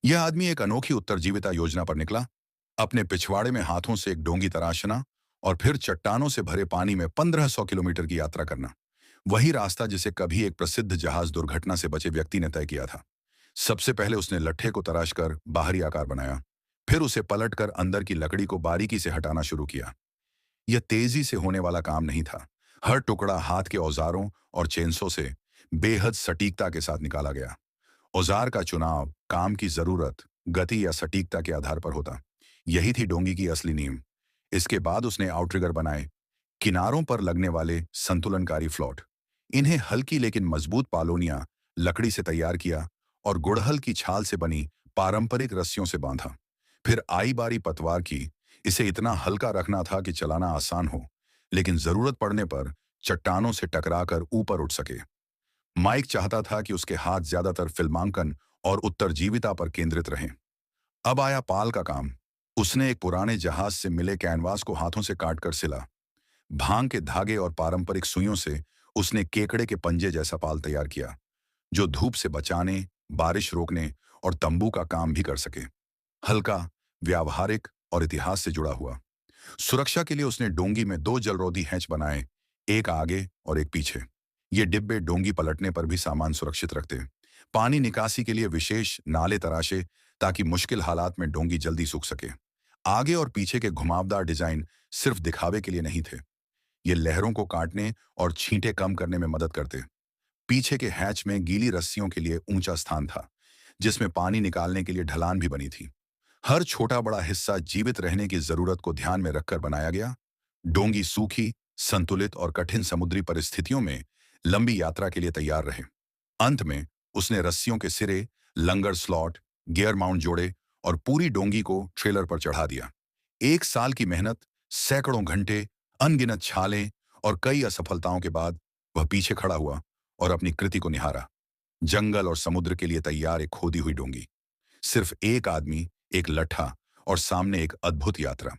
यह आदमी एक अनोखी उत्तरजीविता योजना पर निकला। अपने पिछवाड़े में हाथों से एक डोंगी तराशना और फिर चट्टानों से भरे पानी में 1500 किलोमीटर की यात्रा करना। वही रास्ता जिसे कभी एक प्रसिद्ध जहाज दुर्घटना से बचे व्यक्ति ने तय किया था। सबसे पहले उसने लट्ठे को तराश कर बाहरी आकार बनाया। फिर उसे पलटकर अंदर की लकड़ी को बारीकी से हटाना शुरू किया। यह तेजी से होने वाला काम नहीं था। हर टुकड़ा हाथ के औजारों और चेंसों से बेहद सटीकता के साथ निकाला गया। औजार का चुनाव काम की जरूरत, गति या सटीकता के आधार पर होता। यही थी डोंगी की असली नींव। इसके बाद उसने आउटरिगर बनाए, किनारों पर लगने वाले संतुलनकारी फ्लॉट। इन्हें हल्की लेकिन मजबूत पालोनियां लकड़ी से तैयार किया और गुड़हल की छाल से बनी पारंपरिक रस्सियों से बांधा। फिर आई बारी पतवार की। इसे इतना हल्का रखना था कि चलाना आसान हो, लेकिन जरूरत पड़ने पर चट्टानों से टकराकर ऊपर उठ सके। माइक चाहता था कि उसके हाथ ज्यादातर फिल्मांकन और उत्तरजीविता पर केंद्रित रहें। अब आया पाल का काम। उसने एक पुराने जहाज से मिले कैनवास को हाथों से काटकर सिला। भांग के धागे और पारंपरिक सुइयों से उसने केकड़े के पंजे जैसा पाल तैयार किया, जो धूप से बचाने, बारिश रोकने और तंबू का काम भी कर सके। हल्का, व्यावहारिक और इतिहास से जुड़ा हुआ। सुरक्षा के लिए उसने डोंगी में दो जलरोधी हैच बनाए, एक आगे और एक पीछे। ये डिब्बे डोंगी पलटने पर भी सामान सुरक्षित रखते। पानी निकासी के लिए विशेष नाले तराशे, ताकि मुश्किल हालात में डोंगी जल्दी सूख सके। आगे और पीछे के घुमावदार डिजाइन सिर्फ दिखावे के लिए नहीं थे। ये लहरों को काटने और छींटे कम करने में मदद करते। पीछे के हैच में गीली रस्सियों के लिए ऊंचा स्थान था, जिसमें पानी निकालने के लिए ढलान भी बनी थी। हर छोटा बड़ा हिस्सा जीवित रहने की जरूरत को ध्यान में रखकर बनाया गया। डोंगी सूखी, संतुलित और कठिन समुद्री परिस्थितियों में लंबी यात्रा के लिए तैयार रहे। अंत में उसने रस्सियों के सिरे, लंगर स्लॉट, गियर माउंट जोड़े और पूरी डोंगी को ट्रेलर पर चढ़ा दिया। 1 साल की मेहनत, सैकड़ों घंटे, अनगिनत छालें और कई असफलताओं के बाद वह पीछे खड़ा हुआ और अपनी कृति को निहारा। जंगल और समुद्र के लिए तैयार एक खोदी हुई डोंगी। सिर्फ एक आदमी, एक लट्ठा और सामने एक अद्भुत यात्रा।